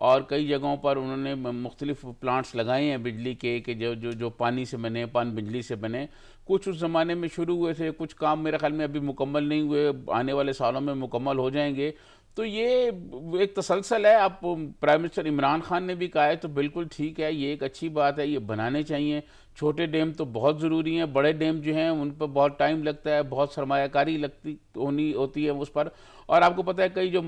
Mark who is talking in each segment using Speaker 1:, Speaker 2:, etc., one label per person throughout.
Speaker 1: اور کئی جگہوں پر انہوں نے مختلف پلانٹس لگائے ہیں بجلی کے کہ جو پانی سے بنے، پان بجلی سے بنے. کچھ اس زمانے میں شروع ہوئے تھے، کچھ کام میرے خیال میں ابھی مکمل نہیں ہوئے، آنے والے سالوں میں مکمل ہو جائیں گے. تو یہ ایک تسلسل ہے. اب پرائم منسٹر عمران خان نے بھی کہا ہے تو بالکل ٹھیک ہے، یہ ایک اچھی بات ہے، یہ بنانے چاہیے. چھوٹے ڈیم تو بہت ضروری ہیں، بڑے ڈیم جو ہیں ان پر بہت ٹائم لگتا ہے، بہت سرمایہ کاری ہوتی ہے اس پر. اور آپ کو پتہ ہے کئی جو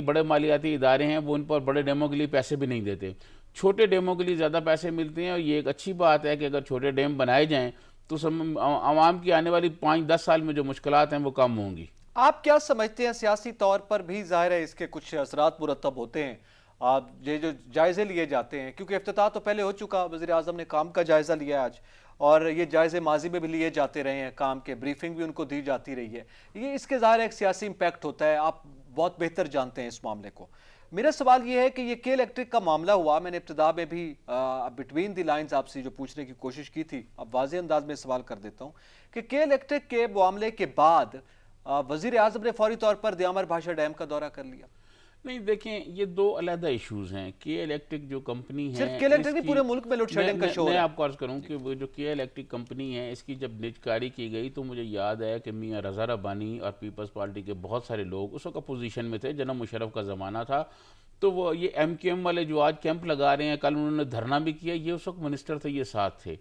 Speaker 1: بڑے مالیاتی ادارے ہیں وہ ان پر بڑے ڈیموں کے لیے پیسے بھی نہیں دیتے، چھوٹے ڈیموں کے لیے زیادہ پیسے ملتے ہیں. اور یہ ایک اچھی بات ہے کہ اگر چھوٹے ڈیم بنائے جائیں تو عوام کی آنے والی 5-10 سال میں جو مشکلات ہیں وہ کم ہوں گی.
Speaker 2: آپ کیا سمجھتے ہیں سیاسی طور پر بھی ظاہر ہے اس کے کچھ اثرات مرتب ہوتے ہیں، یہ جو جائزے لیے جاتے ہیں، کیونکہ افتتاح تو پہلے ہو چکا، وزیر اعظم نے کام کا جائزہ لیا آج، اور یہ جائزے ماضی میں بھی لیے جاتے رہے ہیں، کام کے بریفنگ بھی ان کو دی جاتی رہی ہے. یہ اس کے ظاہر ایک سیاسی امپیکٹ ہوتا ہے، آپ بہت بہتر جانتے ہیں اس معاملے کو. میرا سوال یہ ہے کہ یہ کے الیکٹرک کا معاملہ ہوا، میں نے ابتدا میں بھی بٹوین دی لائنز آپ سے جو پوچھنے کی کوشش کی تھی، اب واضح انداز میں سوال کر دیتا ہوں کہ کے الیکٹرک کے معاملے کے بعد وزیر اعظم نے فوری طور پر دیامر بھاشا ڈیم کا دورہ کر لیا.
Speaker 1: نہیں دیکھیں، یہ دو علیحدہ ایشوز ہیں. کے الیکٹرک جو کمپنی ہے،
Speaker 2: صرف کے الیکٹرک نہیں، پورے ملک میں لوڈ شیڈنگ کا شور ہے.
Speaker 1: میں آپ کو عرض کروں کہ وہ جو کے الیکٹرک کمپنی ہے اس کی جب نجکاری کی گئی تو مجھے یاد ہے کہ میاں رضا ربانی اور پیپلز پارٹی کے بہت سارے لوگ اس وقت اپوزیشن میں تھے، جناب مشرف کا زمانہ تھا. تو وہ یہ ایم کیو ایم والے جو آج کیمپ لگا رہے ہیں، کل انہوں نے دھرنا بھی کیا، یہ اس وقت منسٹر تھے، یہ ساتھ تھے.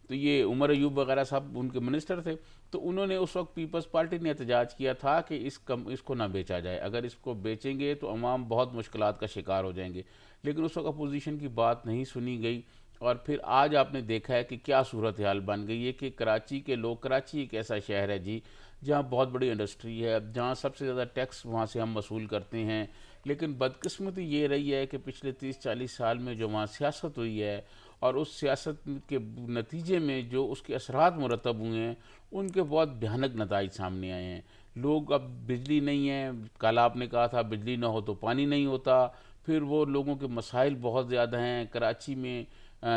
Speaker 1: تو یہ عمر ایوب وغیرہ صاحب ان کے منسٹر تھے. تو انہوں نے اس وقت پیپلز پارٹی نے احتجاج کیا تھا کہ اس کو نہ بیچا جائے، اگر اس کو بیچیں گے تو عوام بہت مشکلات کا شکار ہو جائیں گے. لیکن اس وقت اپوزیشن کی بات نہیں سنی گئی. اور پھر آج آپ نے دیکھا ہے کہ کیا صورتحال بن گئی ہے کہ کراچی کے لوگ، کراچی ایک ایسا شہر ہے جی جہاں بہت بڑی انڈسٹری ہے، جہاں سب سے زیادہ ٹیکس وہاں سے ہم وصول کرتے ہیں. لیکن بدقسمتی یہ رہی ہے کہ پچھلے 30-40 سال میں جو وہاں سیاست ہوئی ہے اور اس سیاست کے نتیجے میں جو اس کے اثرات مرتب ہوئے ہیں ان کے بہت بھیانک نتائج سامنے آئے ہیں. لوگ اب بجلی نہیں ہے، کل آپ نے کہا تھا بجلی نہ ہو تو پانی نہیں ہوتا. پھر وہ لوگوں کے مسائل بہت زیادہ ہیں. کراچی میں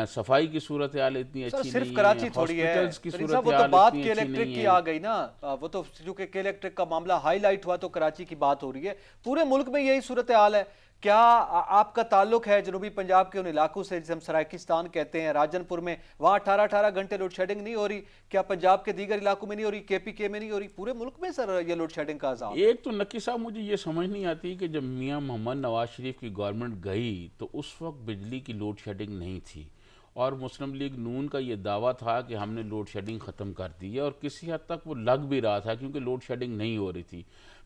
Speaker 1: صفائی کی صورتحال اتنی اچھی نہیں ہے،
Speaker 2: صرف کراچی تھوڑی ہے،
Speaker 1: ہاسپٹلز کی
Speaker 2: وہ
Speaker 1: صورتحال
Speaker 2: تو بات
Speaker 1: اتنی
Speaker 2: کے
Speaker 1: اچھی
Speaker 2: الیکٹرک
Speaker 1: نہیں
Speaker 2: کی
Speaker 1: ہے.
Speaker 2: آ گئی نا، وہ تو چونکہ کے الیکٹرک کا معاملہ ہائی لائٹ ہوا تو کراچی کی بات ہو رہی ہے. پورے ملک میں یہی صورتحال ہے. کیا آپ کا تعلق ہے جنوبی پنجاب کے ان علاقوں سے جسے ہم سرائکستان کہتے ہیں، راجن پور میں، وہاں 18 گھنٹے لوڈ شیڈنگ نہیں ہو رہی؟ کیا پنجاب کے دیگر علاقوں میں نہیں ہو رہی، کے پی کے میں نہیں ہو رہی؟ پورے ملک میں سر یہ لوڈ شیڈنگ کا عذاب.
Speaker 1: ایک تو نقی صاحب مجھے یہ سمجھ نہیں آتی کہ جب میاں محمد نواز شریف کی گورنمنٹ گئی تو اس وقت بجلی کی لوڈ شیڈنگ نہیں تھی، اور مسلم لیگ نون کا یہ دعویٰ تھا کہ ہم نے لوڈ شیڈنگ ختم کر دی ہے، اور کسی حد تک وہ لگ بھی رہا تھا کیونکہ لوڈ شیڈنگ نہیں ہو رہی تھی.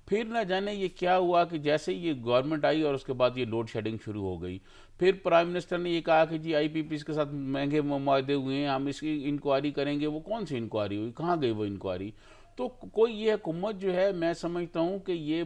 Speaker 1: پھر نہ جانے یہ کیا ہوا کہ جیسے یہ گورنمنٹ آئی اور اس کے بعد یہ لوڈ شیڈنگ شروع ہو گئی. پھر پرائم منسٹر نے یہ کہا کہ جی آئی پی پیز کے ساتھ مہنگے معاہدے ہوئے ہیں، ہم اس کی انکوائری کریں گے. وہ کون سی انکوائری ہوئی؟ کہاں گئی وہ انکوائری؟ تو کوئی یہ حکومت جو ہے، میں سمجھتا ہوں کہ یہ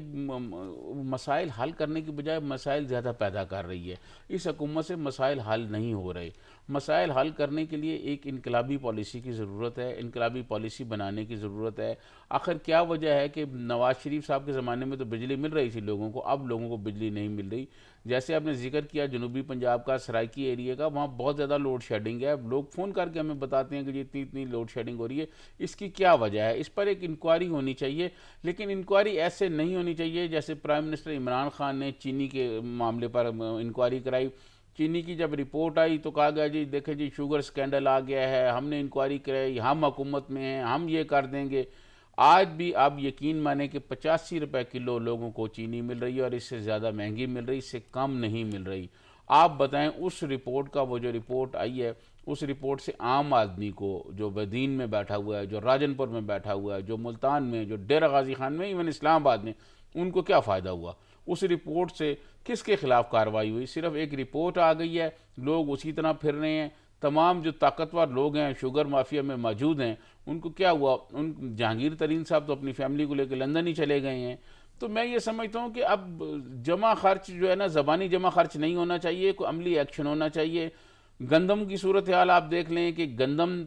Speaker 1: مسائل حل کرنے کی بجائے مسائل زیادہ پیدا کر رہی ہے. اس حکومت سے مسائل حل نہیں ہو رہے. مسائل حل کرنے کے لیے ایک انقلابی پالیسی کی ضرورت ہے، انقلابی پالیسی بنانے کی ضرورت ہے. آخر کیا وجہ ہے کہ نواز شریف صاحب کے زمانے میں تو بجلی مل رہی تھی لوگوں کو، اب لوگوں کو بجلی نہیں مل رہی؟ جیسے آپ نے ذکر کیا جنوبی پنجاب کا، سرائکی ایریے کا، وہاں بہت زیادہ لوڈ شیڈنگ ہے. لوگ فون کر کے ہمیں بتاتے ہیں کہ جی اتنی لوڈ شیڈنگ ہو رہی ہے. اس کی کیا وجہ ہے؟ اس پر ایک انکوائری ہونی چاہیے. لیکن انکوائری ایسے نہیں ہونی چاہیے جیسے پرائم منسٹر عمران خان نے چینی کے معاملے پر انکوائری کرائی. چینی کی جب رپورٹ آئی تو کہا گیا جی دیکھیں جی شوگر سکینڈل آ گیا ہے، ہم نے انکوائری کرائی، ہم حکومت میں ہیں، ہم یہ کر دیں گے. آج بھی آپ یقین مانیں کہ 85 روپے کلو لوگوں کو چینی مل رہی ہے، اور اس سے زیادہ مہنگی مل رہی، اس سے کم نہیں مل رہی. آپ بتائیں اس رپورٹ کا، وہ جو رپورٹ آئی ہے اس رپورٹ سے عام آدمی کو جو بدین میں بیٹھا ہوا ہے، جو راجن پور میں بیٹھا ہوا ہے، جو ملتان میں، جو ڈیرہ غازی خان میں، ایون اسلام آباد میں، ان کو کیا فائدہ ہوا؟ اس رپورٹ سے کس کے خلاف کارروائی ہوئی؟ صرف ایک رپورٹ آ گئی ہے، لوگ اسی طرح پھر رہے ہیں. تمام جو طاقتور لوگ ہیں شوگر مافیا میں موجود ہیں، ان کو کیا ہوا؟ جہانگیر ترین صاحب تو اپنی فیملی کو لے کے لندن ہی چلے گئے ہیں. تو میں یہ سمجھتا ہوں کہ اب جمع خرچ جو ہے نا، زبانی جمع خرچ نہیں ہونا چاہیے، کوئی عملی ایکشن ہونا چاہیے. گندم کی صورتحال آپ دیکھ لیں کہ گندم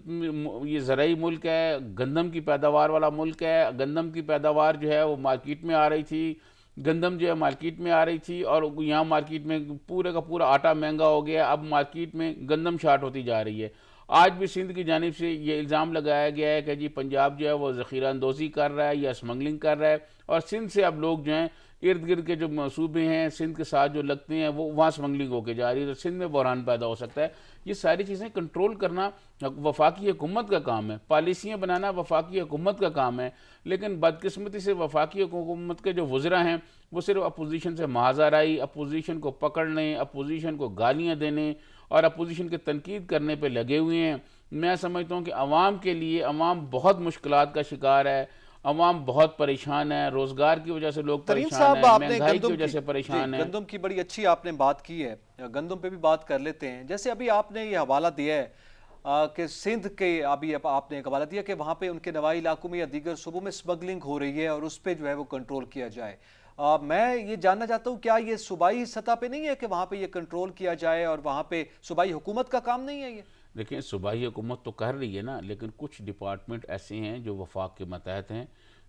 Speaker 1: یہ زرعی ملک ہے، گندم کی پیداوار والا ملک ہے. گندم کی پیداوار جو ہے وہ مارکیٹ میں آ رہی تھی، گندم جو ہے مارکیٹ میں آ رہی تھی، اور یہاں مارکیٹ میں پورے کا پورا آٹا مہنگا ہو گیا. اب مارکیٹ میں گندم شارٹ ہوتی جا رہی ہے. آج بھی سندھ کی جانب سے یہ الزام لگایا گیا ہے کہ جی پنجاب جو ہے وہ ذخیرہ اندوزی کر رہا ہے یا اسمگلنگ کر رہا ہے، اور سندھ سے اب لوگ جو ہیں ارد گرد کے جو صوبے ہیں سندھ کے ساتھ جو لگتے ہیں وہ وہاں اسمگلنگ ہو کے جا رہی ہے، تو سندھ میں بحران پیدا ہو سکتا ہے۔ یہ ساری چیزیں کنٹرول کرنا وفاقی حکومت کا کام ہے، پالیسیاں بنانا وفاقی حکومت کا کام ہے، لیکن بدقسمتی سے وفاقی حکومت کے جو وزراء ہیں وہ صرف اپوزیشن سے محاذ آرائی، اپوزیشن کو پکڑنے، اپوزیشن کو گالیاں دینے اور اپوزیشن کی تنقید کرنے پہ لگے ہوئے ہیں۔ میں سمجھتا ہوں کہ عوام کے لیے، عوام بہت مشکلات کا شکار ہے، عوام بہت پریشان ہے، روزگار کی وجہ سے لوگ
Speaker 2: ترین
Speaker 1: پریشان
Speaker 2: صاحب،
Speaker 1: ہیں،
Speaker 2: آپ نے
Speaker 1: مہنگائی کی
Speaker 2: گندم
Speaker 1: وجہ
Speaker 2: کی
Speaker 1: سے پریشان ہیں۔
Speaker 2: گندم کی بڑی اچھی آپ نے بات کی ہے، گندم پہ بھی بات کر لیتے ہیں۔ جیسے ابھی آپ نے یہ حوالہ دیا ہے کہ سندھ کے، ابھی آپ نے ایک حوالہ دیا کہ وہاں پہ ان کے نواحی علاقوں میں یا دیگر صوبوں میں اسمگلنگ ہو رہی ہے اور اس پہ جو ہے وہ کنٹرول کیا جائے۔ میں یہ جاننا چاہتا ہوں، کیا یہ صوبائی سطح پہ نہیں ہے کہ وہاں پہ یہ کنٹرول کیا جائے، اور وہاں پہ صوبائی حکومت کا کام نہیں ہے یہ؟
Speaker 1: دیکھیں صوبائی حکومت تو کر رہی ہے نا، لیکن کچھ ڈپارٹمنٹ ایسے ہیں جو وفاق کے ماتحت ہیں،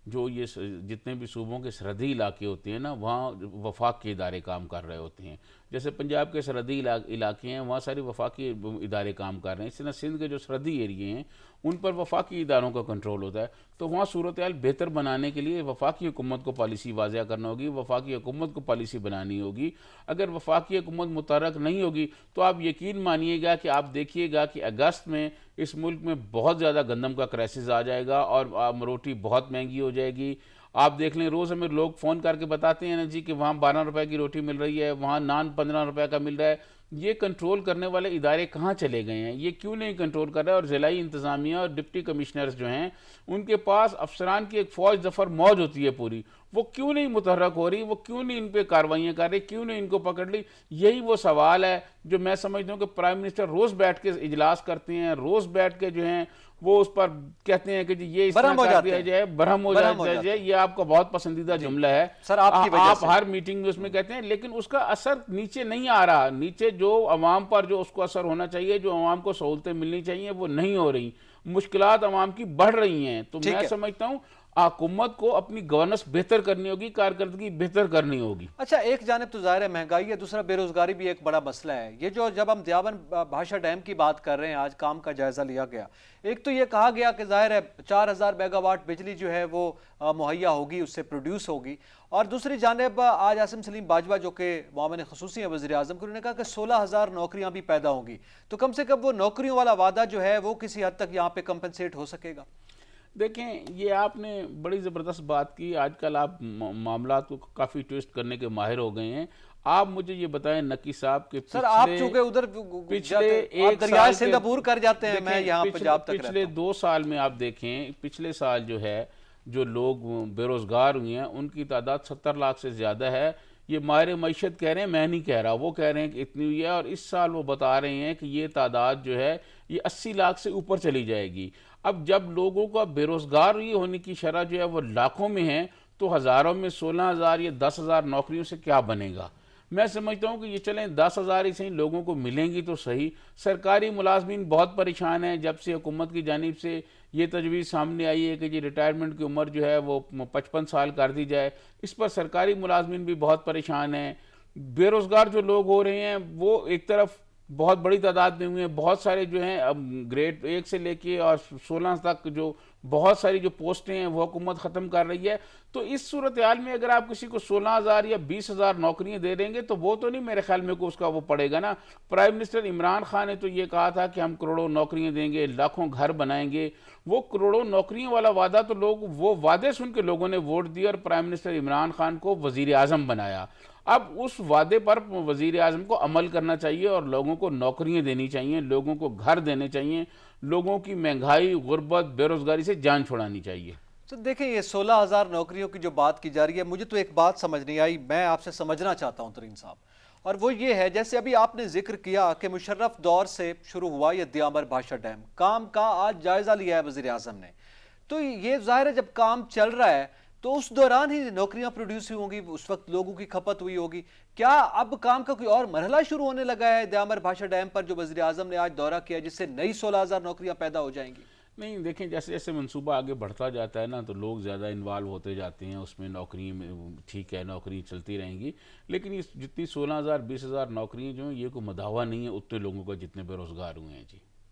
Speaker 1: جو یہ جتنے بھی صوبوں کے سرحدی علاقے ہوتے ہیں نا وہاں وفاق کے ادارے کام کر رہے ہوتے ہیں۔ جیسے پنجاب کے سرحدی علاقے ہیں وہاں ساری وفاقی ادارے کام کر رہے ہیں، اس طرح سندھ کے جو سرحدی ایریے ہیں ان پر وفاقی اداروں کا کنٹرول ہوتا ہے، تو وہاں صورتحال بہتر بنانے کے لیے وفاقی حکومت کو پالیسی واضح کرنا ہوگی، وفاقی حکومت کو پالیسی بنانی ہوگی۔ اگر وفاقی حکومت متحرک نہیں ہوگی تو آپ یقین مانیے گا کہ آپ دیکھیے گا کہ اگست میں اس ملک میں بہت زیادہ گندم کا کرائسس آ جائے گا اور روٹی بہت مہنگی ہو جائے گی۔ آپ دیکھ لیں روز ہمیں لوگ فون کر کے بتاتے ہیں نا جی کہ وہاں 12 روپے کی روٹی مل رہی ہے، وہاں نان 15 روپے کا مل رہا ہے۔ یہ کنٹرول کرنے والے ادارے کہاں چلے گئے ہیں؟ یہ کیوں نہیں کنٹرول کر رہے؟ اور ضلعی انتظامیہ اور ڈپٹی کمشنرز جو ہیں ان کے پاس افسران کی ایک فوج ظفر موج ہوتی ہے پوری، وہ کیوں نہیں متحرک ہو رہی؟ وہ کیوں نہیں ان پہ کاروائیاں کر رہی؟ کیوں نہیں ان کو پکڑ لی؟ یہی وہ سوال ہے جو میں سمجھتا ہوں کہ پرائم منسٹر روز بیٹھ کے اجلاس کرتے ہیں، روز بیٹھ کے جو ہیں وہ اس پر کہتے ہیں کہ جی یہ اس طرح کر دیا جائے، برہم ہو جائے۔ یہ آپ کا بہت پسندیدہ جملہ ہے
Speaker 2: سر، آپ کی وجہ
Speaker 1: آپ
Speaker 2: سے
Speaker 1: ہر میٹنگ میں اس میں کہتے ہیں، لیکن اس کا اثر نیچے نہیں آ رہا۔ نیچے جو عوام پر جو اس کو اثر ہونا چاہیے، جو عوام کو سہولتیں ملنی چاہیے وہ نہیں ہو رہی، مشکلات عوام کی بڑھ رہی ہیں۔ تو میں سمجھتا ہوں حکومت کو اپنی گورننس بہتر کرنی ہوگی، کارکردگی بہتر کرنی ہوگی۔
Speaker 2: اچھا، ایک جانب تو ظاہر ہے مہنگائی ہے، دوسرا بے روزگاری بھی ایک بڑا مسئلہ ہے۔ یہ جو جب ہم دیابند بھاشا ڈیم کی بات کر رہے ہیں، آج کام کا جائزہ لیا گیا، ایک تو یہ کہا گیا کہ ظاہر ہے 4000 میگا واٹ بجلی جو ہے وہ مہیا ہوگی، اس سے پروڈیوس ہوگی، اور دوسری جانب آج عاصم سلیم باجوہ جو کہ معاون خصوصی ہیں وزیر اعظم کے، انہوں نے کہا کہ 16,000 نوکریاں بھی پیدا ہوں گی، تو کم سے کم وہ نوکریوں والا وعدہ جو ہے وہ کسی حد تک یہاں پہ کمپنسیٹ ہو سکے گا؟
Speaker 1: دیکھیں یہ آپ نے بڑی زبردست بات کی، آج کل آپ معاملات کو کافی ٹویسٹ کرنے کے ماہر ہو گئے ہیں۔ آپ مجھے یہ بتائیں نقی صاحب کہ
Speaker 2: سر، آپ چونکہ ادھر دریائے سندھ عبور کر جاتے ہیں، میں یہاں پنجاب تک رہتا ہوں۔
Speaker 1: پچھلے 2 سال میں آپ دیکھیں، پچھلے سال جو ہے جو لوگ بے روزگار ہوئے ہیں ان کی تعداد 70 لاکھ سے زیادہ ہے۔ یہ ماہر معیشت کہہ رہے ہیں، میں نہیں کہہ رہا، وہ کہہ رہے ہیں کہ اتنی ہوئی ہے، اور اس سال وہ بتا رہے ہیں کہ یہ تعداد جو ہے یہ 80 لاکھ سے اوپر چلی جائے گی۔ اب جب لوگوں کا بے روزگاری ہونے کی شرح جو ہے وہ لاکھوں میں ہے تو ہزاروں میں 16,000 یا 10,000 نوکریوں سے کیا بنے گا؟ میں سمجھتا ہوں کہ یہ چلیں 10,000 ہی صحیح لوگوں کو ملیں گی تو صحیح۔ سرکاری ملازمین بہت پریشان ہیں، جب سے حکومت کی جانب سے یہ تجویز سامنے آئی ہے کہ جی ریٹائرمنٹ کی عمر جو ہے وہ 55 سال کر دی جائے، اس پر سرکاری ملازمین بھی بہت پریشان ہیں۔ بے روزگار جو لوگ ہو رہے ہیں وہ ایک طرف بہت بڑی تعداد میں ہوئے ہیں، بہت سارے جو ہیں اب گریڈ 1 سے لے کے اور 16 تک جو بہت ساری جو پوسٹیں ہیں وہ حکومت ختم کر رہی ہے۔ تو اس صورتحال میں اگر آپ کسی کو 16,000 یا 20,000 نوکریاں دے دیں گے تو وہ تو نہیں میرے خیال میں کو اس کا وہ پڑے گا نا۔ پرائم منسٹر عمران خان نے تو یہ کہا تھا کہ ہم کروڑوں نوکریاں دیں گے، لاکھوں گھر بنائیں گے۔ وہ کروڑوں نوکریوں والا وعدہ تو لوگ وہ وعدے سن کے لوگوں نے ووٹ دیا اور پرائم منسٹر عمران خان کو وزیر اعظم بنایا۔ اب اس وعدے پر وزیر اعظم کو عمل کرنا چاہیے اور لوگوں کو نوکریاں دینی چاہیے، لوگوں کو گھر دینے چاہیے، لوگوں کی مہنگائی، غربت، بے روزگاری سے جان چھڑانی چاہیے۔
Speaker 2: تو دیکھیں یہ 16,000 نوکریوں کی جو بات کی جا رہی ہے، مجھے تو ایک بات سمجھ نہیں آئی، میں آپ سے سمجھنا چاہتا ہوں ترین صاحب، اور وہ یہ ہے جیسے ابھی آپ نے ذکر کیا کہ مشرف دور سے شروع ہوا یہ دیامر بھاشا ڈیم کام کا، آج جائزہ لیا ہے وزیر اعظم نے، تو یہ ظاہر ہے جب کام چل رہا ہے تو اس دوران ہی نوکریاں پروڈیوس ہوئی ہوں گی، اس وقت لوگوں کی کھپت ہوئی ہوگی۔ کیا اب کام کا کوئی اور مرحلہ شروع ہونے لگا ہے دیامر بھاشا ڈیم پر جو وزیر اعظم نے آج دورہ کیا، جس سے نئی 16,000 نوکریاں پیدا ہو جائیں گی؟
Speaker 1: نہیں دیکھیں، جیسے جیسے منصوبہ آگے بڑھتا جاتا ہے نا تو لوگ زیادہ انوالو ہوتے جاتے ہیں اس میں، نوکری میں ٹھیک ہے نوکری چلتی رہیں گی، لیکن یہ جتنی 16,000 20,000 نوکریاں جو ہیں یہ کوئی مداوع نہیں ہے اتنے لوگوں کا جتنے بے روزگار ہوئے ہیں جی۔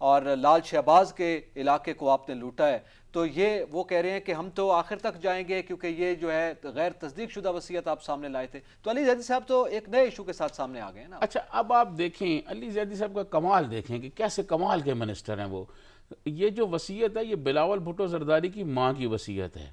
Speaker 2: اور لال شہباز کے علاقے کو آپ نے لوٹا ہے، تو یہ وہ کہہ رہے ہیں کہ ہم تو آخر تک جائیں گے کیونکہ یہ جو ہے غیر تصدیق شدہ وصیت آپ سامنے لائے تھے۔ تو علی زیدی صاحب تو ایک نئے ایشو کے ساتھ سامنے آ گئے ہیں نا۔
Speaker 1: اچھا اب آپ دیکھیں علی زیدی صاحب کا کمال دیکھیں کہ کیسے کمال کے منسٹر ہیں وہ۔ یہ جو وصیت ہے یہ بلاول بھٹو زرداری کی ماں کی وصیت ہے،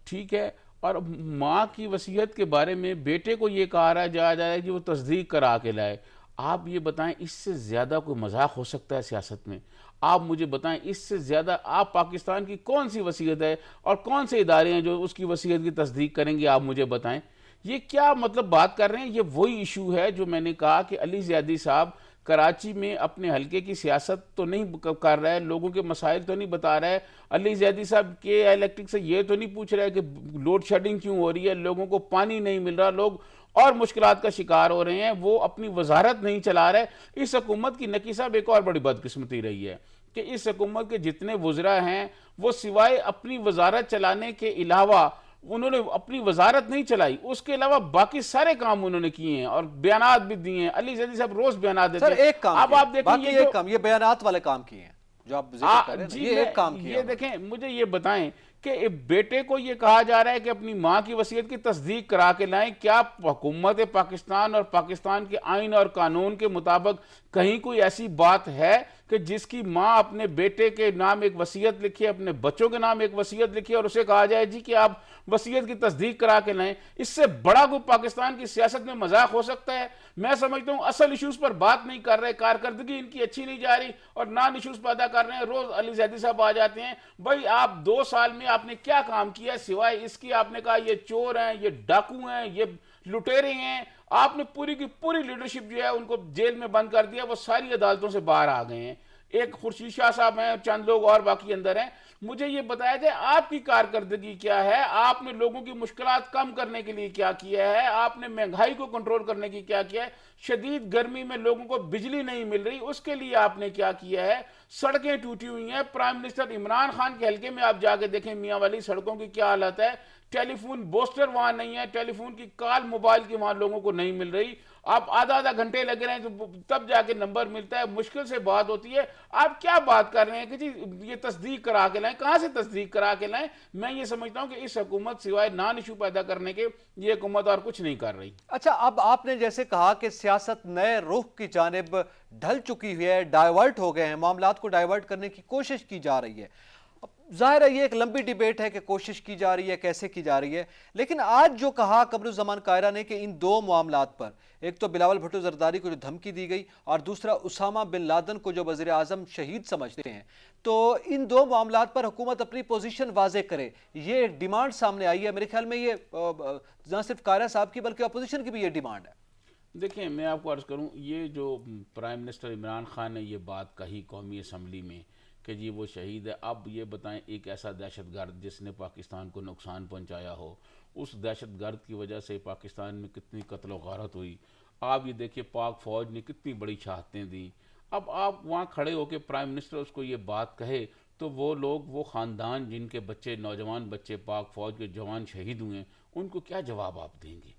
Speaker 1: ٹھیک ہے، اور ماں کی وصیت کے بارے میں بیٹے کو یہ کہا رہا جا رہا ہے کہ وہ تصدیق کرا کے لائے۔ آپ یہ بتائیں اس سے زیادہ کوئی مذاق ہو سکتا ہے سیاست میں؟ آپ مجھے بتائیں اس سے زیادہ آپ پاکستان کی کون سی وصیت ہے اور کون سے ادارے ہیں جو اس کی وصیت کی تصدیق کریں گے؟ آپ مجھے بتائیں یہ کیا مطلب بات کر رہے ہیں؟ یہ وہی ایشو ہے جو میں نے کہا کہ علی زیدی صاحب کراچی میں اپنے حلقے کی سیاست تو نہیں کر رہا ہے، لوگوں کے مسائل تو نہیں بتا رہا ہے۔ علی زیدی صاحب کے الیکٹرک سے یہ تو نہیں پوچھ رہا ہے کہ لوڈ شیڈنگ کیوں ہو رہی ہے، لوگوں کو پانی نہیں مل رہا، لوگ اور مشکلات کا شکار ہو رہے ہیں، وہ اپنی وزارت نہیں چلا رہے۔ اس حکومت کی نقی صاحب ایک اور بڑی بدقسمتی رہی ہے کہ اس حکومت کے جتنے وزراء ہیں وہ سوائے اپنی وزارت چلانے کے علاوہ انہوں نے اپنی وزارت نہیں چلائی، اس کے علاوہ باقی سارے کام انہوں نے کیے ہیں اور بیانات بھی دیے ہیں۔ علی زیدی صاحب روز بیانات دیتے
Speaker 2: سر
Speaker 1: ہیں۔
Speaker 2: ایک کام
Speaker 1: اب آپ دیکھیں
Speaker 2: باقی ایک کام یہ بیانات والے کام کیے ہیں جو آپ ذکر کر رہے ہیں، یہ ایک کام کیا
Speaker 1: یہ دیکھیں مجھے یہ بتائیں کہ بیٹے کو یہ کہا جا رہا ہے کہ اپنی ماں کی وصیت کی تصدیق کرا کے لائیں۔ کیا حکومت پاکستان اور پاکستان کے آئین اور قانون کے مطابق کہیں کوئی ایسی بات ہے کہ جس کی ماں اپنے بیٹے کے نام ایک وصیت لکھے، اپنے بچوں کے نام ایک وصیت لکھے اور اسے کہا جائے جی کہ آپ وصیت کی تصدیق کرا کے لائیں؟ اس سے بڑا کوئی پاکستان کی سیاست میں مذاق ہو سکتا ہے؟ میں سمجھتا ہوں اصل ایشوز پر بات نہیں کر رہے، کارکردگی ان کی اچھی نہیں جا رہی اور نان ایشوز پیدا کر رہے ہیں۔ روز علی زیدی صاحب آ جاتے ہیں، بھائی آپ 2 سال میں آپ نے کیا کام کیا ہے سوائے اس کی؟ آپ نے کہا یہ چور ہیں، یہ ڈاکو ہیں، یہ لٹیرے ہیں۔ آپ نے پوری کی پوری لیڈرشپ جو ہے ان کو جیل میں بند کر دیا، وہ ساری عدالتوں سے باہر آ گئے ہیں۔ ایک خورشید شاہ صاحب ہیں، چند لوگ اور باقی اندر ہیں۔ مجھے یہ بتایا جائے آپ کی کارکردگی کیا ہے؟ آپ نے لوگوں کی مشکلات کم کرنے کے لیے کیا کیا ہے؟ آپ نے مہنگائی کو کنٹرول کرنے کی کیا کیا ہے؟ شدید گرمی میں لوگوں کو بجلی نہیں مل رہی، اس کے لیے آپ نے کیا کیا ہے؟ سڑکیں ٹوٹی ہوئی ہیں، پرائم منسٹر عمران خان کے حلقے میں آپ جا کے دیکھیں میاں والی سڑکوں کی کیا حالت ہے۔ ٹیلی فون بوسٹر وہاں نہیں ہے، ٹیلی فون کی کال موبائل کی وہاں لوگوں کو نہیں مل رہی۔ آپ آدھا گھنٹے لگ رہے ہیں تب جا کے نمبر ملتا ہے، مشکل سے بات ہوتی ہے۔ آپ کیا بات کر رہے ہیں کہ جی یہ تصدیق کرا کے لائیں؟ کہاں سے تصدیق کرا کے لائیں؟ میں یہ سمجھتا ہوں کہ اس حکومت سوائے نان ایشو پیدا کرنے کے یہ حکومت اور کچھ نہیں کر رہی۔
Speaker 2: اچھا اب آپ نے جیسے کہا کہ سیاست نئے رخ کی جانب ڈھل چکی ہوئی ہے، ڈائیورٹ ہو گئے ہیں، معاملات کو ڈائیورٹ کرنے کی کوشش کی جا رہی ہے۔ ظاہر ہے یہ ایک لمبی ڈیبیٹ ہے کہ کوشش کی جا رہی ہے، کیسے کی جا رہی ہے، لیکن آج جو کہا قمرالزمان قاہرہ نے کہ ان 2 معاملات پر، ایک تو بلاول بھٹو زرداری کو جو دھمکی دی گئی اور دوسرا اسامہ بن لادن کو جو وزیر اعظم شہید سمجھتے ہیں، تو ان 2 معاملات پر حکومت اپنی پوزیشن واضح کرے، یہ ایک ڈیمانڈ سامنے آئی ہے۔ میرے خیال میں یہ نہ صرف قاہرہ صاحب کی بلکہ اپوزیشن کی بھی یہ ڈیمانڈ ہے۔
Speaker 1: دیکھیں میں آپ کو عرض کروں، یہ جو پرائم منسٹر عمران خان نے یہ بات کہی قومی اسمبلی میں کہ جی وہ شہید ہے، اب یہ بتائیں ایک ایسا دہشت گرد جس نے پاکستان کو نقصان پہنچایا ہو، اس دہشت گرد کی وجہ سے پاکستان میں کتنی قتل و غارت ہوئی۔ آپ یہ دیکھیے پاک فوج نے کتنی بڑی شہادتیں دی۔ اب آپ وہاں کھڑے ہو کے پرائم منسٹر اس کو یہ بات کہے تو وہ لوگ، وہ خاندان جن کے بچے، نوجوان بچے پاک فوج کے جوان شہید ہوئے ہیں، ان کو کیا جواب آپ دیں گے؟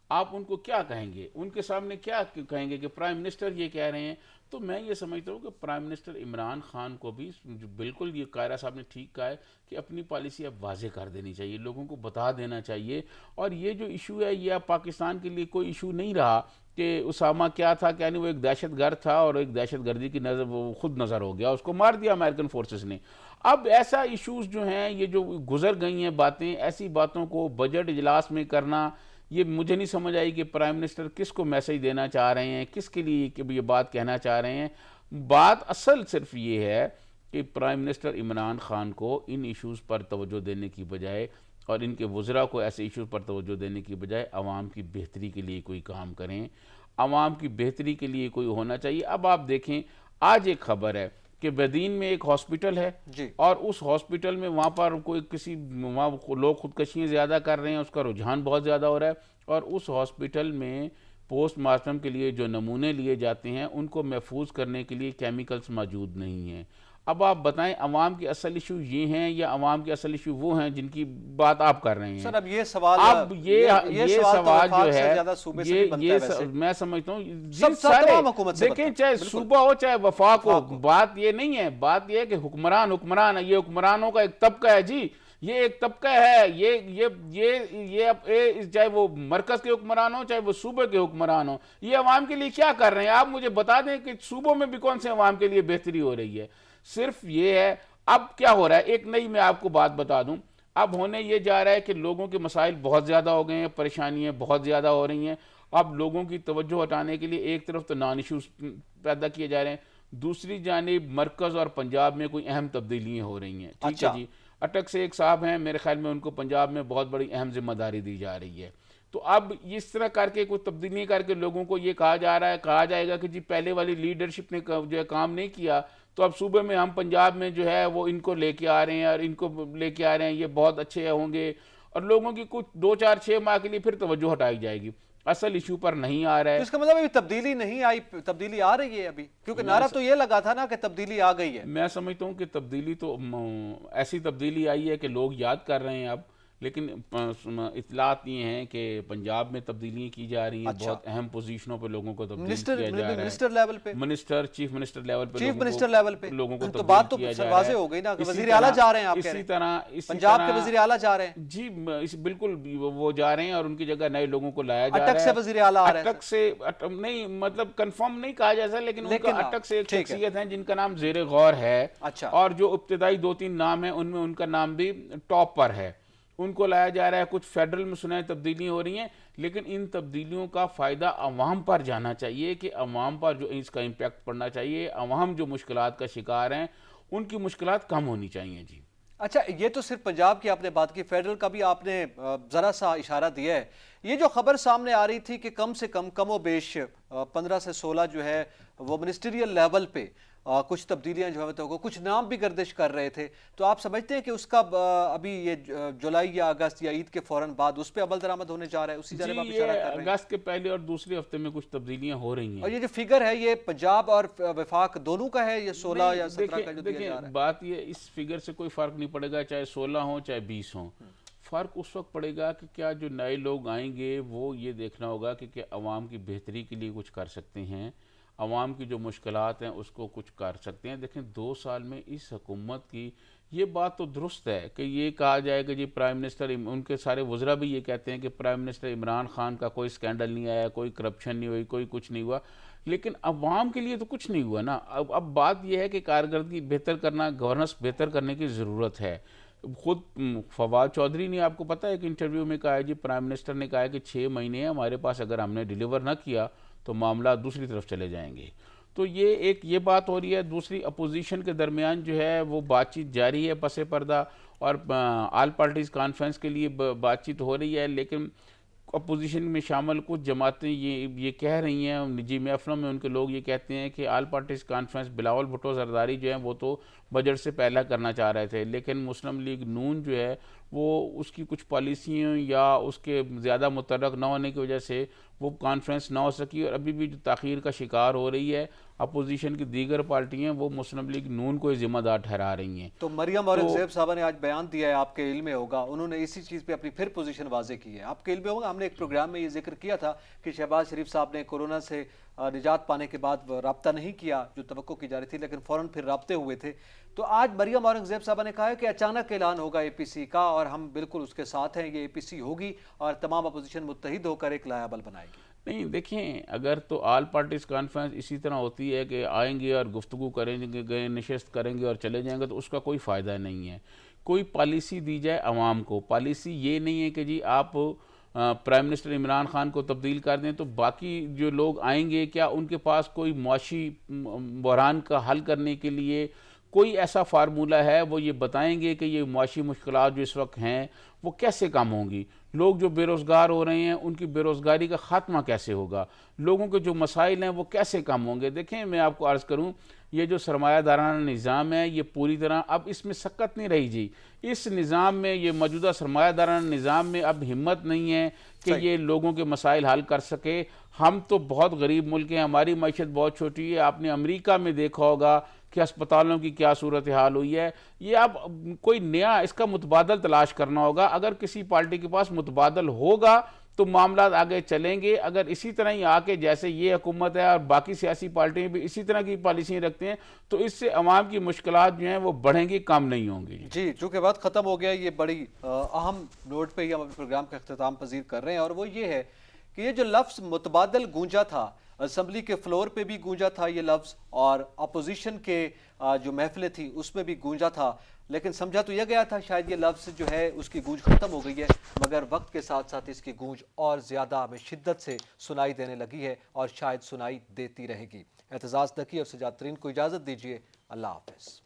Speaker 1: آپ ان کو کیا کہیں گے؟ ان کے سامنے کیا کہیں گے کہ پرائم منسٹر یہ کہہ رہے ہیں؟ تو میں یہ سمجھتا ہوں کہ پرائم منسٹر عمران خان کو بھی بالکل یہ قاہرہ صاحب نے ٹھیک کہا ہے کہ اپنی پالیسی اب واضح کر دینی چاہیے، لوگوں کو بتا دینا چاہیے۔ اور یہ جو ایشو ہے یہ اب پاکستان کے لیے کوئی ایشو نہیں رہا کہ اسامہ کیا تھا، کیا نہیں، وہ ایک دہشت گرد تھا اور ایک دہشت گردی کی نظر وہ خود نظر ہو گیا، اس کو مار دیا امریکن فورسز نے۔ اب ایسا ایشوز جو ہیں، یہ جو گزر گئی ہیں باتیں، ایسی باتوں کو بجٹ اجلاس میں کرنا، یہ مجھے نہیں سمجھ آئی کہ پرائم منسٹر کس کو میسیج دینا چاہ رہے ہیں، کس کے لیے کہ یہ بات کہنا چاہ رہے ہیں۔ بات اصل صرف یہ ہے کہ پرائم منسٹر عمران خان کو ان ایشوز پر توجہ دینے کی بجائے اور ان کے وزراء کو ایسے ایشوز پر توجہ دینے کی بجائے عوام کی بہتری کے لیے کوئی کام کریں، عوام کی بہتری کے لیے کوئی ہونا چاہیے۔ اب آپ دیکھیں آج ایک خبر ہے کہ بدین میں ایک ہاسپٹل ہے اور اس ہاسپٹل میں وہاں پر کوئی وہاں لوگ خودکشیاں زیادہ کر رہے ہیں، اس کا رجحان بہت زیادہ ہو رہا ہے، اور اس ہاسپٹل میں پوسٹ مارٹم کے لیے جو نمونے لیے جاتے ہیں ان کو محفوظ کرنے کے لیے کیمیکلز موجود نہیں ہیں۔ اب آپ بتائیں عوام کے اصل ایشو یہ ہیں یا عوام کے اصل ایشو وہ ہیں جن کی بات آپ کر رہے ہیں؟
Speaker 2: سر اب یہ سوال
Speaker 1: سوال جو ہے
Speaker 2: یہ
Speaker 1: میں سمجھتا ہوں
Speaker 2: دیکھیں
Speaker 1: چاہے صوبہ ہو چاہے وفاق ہو، بات یہ نہیں ہے، بات یہ ہے کہ حکمران ہے، یہ حکمرانوں کا ایک طبقہ ہے جی، یہ ایک طبقہ ہے، یہ چاہے وہ مرکز کے حکمران ہوں چاہے وہ صوبے کے حکمران ہوں، یہ عوام کے لیے کیا کر رہے ہیں؟ آپ مجھے بتا دیں کہ صوبوں میں بھی کون سے عوام کے لیے بہتری ہو رہی ہے؟ صرف یہ ہے اب کیا ہو رہا ہے، ایک نئی میں آپ کو بات بتا دوں، اب ہونے یہ جا رہا ہے کہ لوگوں کے مسائل بہت زیادہ ہو گئے ہیں، پریشانیاں بہت زیادہ ہو رہی ہیں، اب لوگوں کی توجہ ہٹانے کے لیے ایک طرف تو نان ایشوز پیدا کیے جا رہے ہیں، دوسری جانب مرکز اور پنجاب میں کوئی اہم تبدیلیاں ہو رہی ہیں، ٹھیک ہے جی، اٹک سے ایک صاحب ہیں، میرے خیال میں ان کو پنجاب میں بہت بڑی اہم ذمہ داری دی جا رہی ہے، تو اب اس طرح کر کے کوئی تبدیلی کر کے لوگوں کو یہ کہا جائے گا کہ جی پہلے والی لیڈرشپ نے جو ہے کام نہیں کیا، تو اب صوبے میں ہم پنجاب میں جو ہے وہ ان کو لے کے آ رہے ہیں اور ان کو لے کے آ رہے ہیں، یہ بہت اچھے ہوں گے، اور لوگوں کی کچھ 2 4 6 ماہ کے لیے پھر توجہ ہٹائی جائے گی، اصل ایشو پر نہیں آ رہا ہے۔
Speaker 2: اس کا مطلب ابھی تبدیلی نہیں آئی، تبدیلی آ رہی ہے ابھی، کیونکہ نعرہ تو یہ لگا تھا نا کہ تبدیلی آ گئی ہے۔
Speaker 1: میں سمجھتا ہوں کہ تبدیلی تو ایسی تبدیلی آئی ہے کہ لوگ یاد کر رہے ہیں اب، لیکن اطلاعات یہ ہیں کہ پنجاب میں تبدیلیاں کی جا رہی ہیں، بہت اہم پوزیشنوں پہ لوگوں کو تبدیل کیا جا رہا ہے،
Speaker 2: منسٹر لیول پہ،
Speaker 1: چیف منسٹر لیول پہ
Speaker 2: لوگوں کو
Speaker 1: تو
Speaker 2: بات تو واضح ہو گئی نا کہ وزیر اعلیٰ جا رہے ہیں، آپ کہہ رہے ہیں پنجاب کے وزیر اعلیٰ جا رہے ہیں،
Speaker 1: جی بالکل وہ جا رہے ہیں اور ان کی جگہ نئے لوگوں کو لایا جا رہا ہے۔
Speaker 2: اٹک سے وزیر اعلیٰ آ رہے ہیں،
Speaker 1: اٹک سے نہیں مطلب کنفرم نہیں کہا جا سکتا، لیکن ان کا اٹک سے ایک شخصیت ہیں جن کا نام زیر غور ہے، اور جو ابتدائی 2 3 نام ہیں ان میں ان کا نام بھی ٹاپ پر ہے، ان کو لایا جا رہا ہے۔ کچھ فیڈرل میں سنیں تبدیلیاں ہو رہی ہیں، لیکن ان تبدیلیوں کا فائدہ عوام پر جانا چاہیے، کہ عوام پر جو اس کا امپیکٹ پڑنا چاہیے، عوام جو مشکلات کا شکار ہیں ان کی مشکلات کم ہونی چاہیے جی۔
Speaker 2: اچھا، یہ تو صرف پنجاب کی آپ نے بات کی، فیڈرل کا بھی آپ نے ذرا سا اشارہ دیا ہے۔ یہ جو خبر سامنے آ رہی تھی کہ کم سے کم و بیش 15 سے 16 جو ہے وہ منسٹریل لیول پہ کچھ تبدیلیاں جو ہے کچھ نام بھی گردش کر رہے تھے، تو آپ سمجھتے ہیں کہ اس کا ابھی یہ جولائی یا اگست یا عید کے فوراً بعد اس پہ عمل درآمد ہونے جا رہا ہے؟ اسی جانب آپ اشارہ کر رہے ہیں۔
Speaker 1: اگست کے پہلے اور دوسرے ہفتے میں کچھ تبدیلیاں ہو رہی ہیں،
Speaker 2: اور یہ جو فگر ہے یہ پنجاب اور وفاق دونوں کا ہے، یہ 16 یا 17 کا جو دیا جا رہا ہے؟
Speaker 1: بات یہ اس فگر سے کوئی فرق نہیں پڑے گا، چاہے 16 ہوں چاہے 20 ہوں، فرق اس وقت پڑے گا کہ کیا جو نئے لوگ آئیں گے وہ یہ دیکھنا ہوگا کہ کیا عوام کی بہتری کے لیے کچھ کر سکتے ہیں، عوام کی جو مشکلات ہیں اس کو کچھ کر سکتے ہیں۔ دیکھیں 2 سال میں اس حکومت کی یہ بات تو درست ہے کہ یہ کہا جائے کہ جی پرائم منسٹر، ان کے سارے وزراء بھی یہ کہتے ہیں کہ پرائم منسٹر عمران خان کا کوئی سکینڈل نہیں آیا، کوئی کرپشن نہیں ہوئی، کوئی کچھ نہیں ہوا، لیکن عوام کے لیے تو کچھ نہیں ہوا نا۔ اب بات یہ ہے کہ کارکردگی بہتر کرنا، گورننس بہتر کرنے کی ضرورت ہے۔ خود فواد چودھری نے آپ کو پتہ ہے ایک انٹرویو میں کہا ہے جی پرائم منسٹر نے کہا ہے کہ 6 مہینے ہیں ہمارے پاس، اگر ہم نے ڈیلیور نہ کیا تو معاملات دوسری طرف چلے جائیں گے، تو یہ بات ہو رہی ہے۔ دوسری اپوزیشن کے درمیان جو ہے وہ بات چیت جاری ہے پس پردہ، اور آل پارٹیز کانفرنس کے لیے بات چیت ہو رہی ہے، لیکن اپوزیشن میں شامل کچھ جماعتیں یہ کہہ رہی ہیں، نجی محفلوں میں ان کے لوگ یہ کہتے ہیں کہ all parties conference Bilawal Bhutto Zardari جو ہیں وہ تو بجٹ سے پہلا کرنا چاہ رہے تھے، لیکن مسلم لیگ نون جو ہے وہ اس کی کچھ پالیسیوں یا اس کے زیادہ متحرک نہ ہونے کی وجہ سے وہ کانفرنس نہ ہو سکی، اور ابھی بھی جو تاخیر کا شکار ہو رہی ہے اپوزیشن کی دیگر پارٹیاں، وہ مسلم لیگ نون کو ذمہ دار ٹھہرا رہی ہیں۔
Speaker 2: تو مریم اورنگزیب صاحبہ نے آج بیان دیا ہے، آپ کے علم میں ہوگا، انہوں نے اسی چیز پہ اپنی پھر پوزیشن واضح کی ہے، آپ کے علم میں ہوگا، ہم نے ایک پروگرام میں یہ ذکر کیا تھا کہ شہباز شریف صاحب نے کورونا سے نجات پانے کے بعد رابطہ نہیں کیا جو توقع کی جا رہی تھی، لیکن فوراً پھر رابطے ہوئے تھے، تو آج مریم اورنگزیب صاحبہ نے کہا ہے کہ اچانک اعلان ہوگا اے پی سی کا، اور ہم بالکل اس کے ساتھ ہیں، یہ اے پی سی ہوگی اور تمام اپوزیشن متحد ہو کر ایک لائحہ عمل بنائے گی۔
Speaker 1: نہیں دیکھیں، اگر تو آل پارٹیز کانفرنس اسی طرح ہوتی ہے کہ آئیں گے اور گفتگو کریں گے، نشست کریں گے اور چلے جائیں گے، تو اس کا کوئی فائدہ نہیں ہے۔ کوئی پالیسی دی جائے عوام کو، پالیسی یہ نہیں ہے کہ جی آپ پرائم منسٹر عمران خان کو تبدیل کر دیں تو باقی جو لوگ آئیں گے کیا ان کے پاس کوئی معاشی بحران کا حل کرنے کے لیے کوئی ایسا فارمولہ ہے؟ وہ یہ بتائیں گے کہ یہ معاشی مشکلات جو اس وقت ہیں وہ کیسے کم ہوں گی، لوگ جو بے روزگار ہو رہے ہیں ان کی بے روزگاری کا خاتمہ کیسے ہوگا، لوگوں کے جو مسائل ہیں وہ کیسے کم ہوں گے۔ دیکھیں میں آپ کو عرض کروں، یہ جو سرمایہ دارانہ نظام ہے یہ پوری طرح اب اس میں سکت نہیں رہی جی، اس نظام میں، یہ موجودہ سرمایہ دارانہ نظام میں اب ہمت نہیں ہے کہ یہ لوگوں کے مسائل حل کر سکے۔ ہم تو بہت غریب ملک ہیں، ہماری معیشت بہت چھوٹی ہے، آپ نے امریکہ میں دیکھا ہوگا کہ اسپتالوں کی کیا صورتحال ہوئی ہے. یہ اب کوئی نیا اس کا متبادل تلاش کرنا ہوگا. اگر کسی پارٹی کے پاس متبادل ہوگا تو معاملات آگے چلیں گے. اگر اسی طرح ہی آ کے جیسے یہ حکومت ہے اور باقی سیاسی پارٹیاں بھی اسی طرح کی پالیسیاں رکھتے ہیں تو اس سے عوام کی مشکلات جو ہیں وہ بڑھیں گی, کم نہیں ہوں گی.
Speaker 2: جی چونکہ وقت ختم ہو گیا, یہ بڑی اہم نوٹ پہ ہی ہم اپنے پروگرام کا اختتام پذیر کر رہے ہیں, اور وہ یہ ہے کہ یہ جو لفظ متبادل گونجا تھا, اسمبلی کے فلور پہ بھی گونجا تھا یہ لفظ, اور اپوزیشن کے جو محفلیں تھیں اس میں بھی گونجا تھا, لیکن سمجھا تو یہ گیا تھا شاید یہ لفظ جو ہے اس کی گونج ختم ہو گئی ہے, مگر وقت کے ساتھ ساتھ اس کی گونج اور زیادہ ہمیں شدت سے سنائی دینے لگی ہے اور شاید سنائی دیتی رہے گی. اعتزاز نقی اور سجاد ترین کو اجازت دیجیے. اللہ حافظ.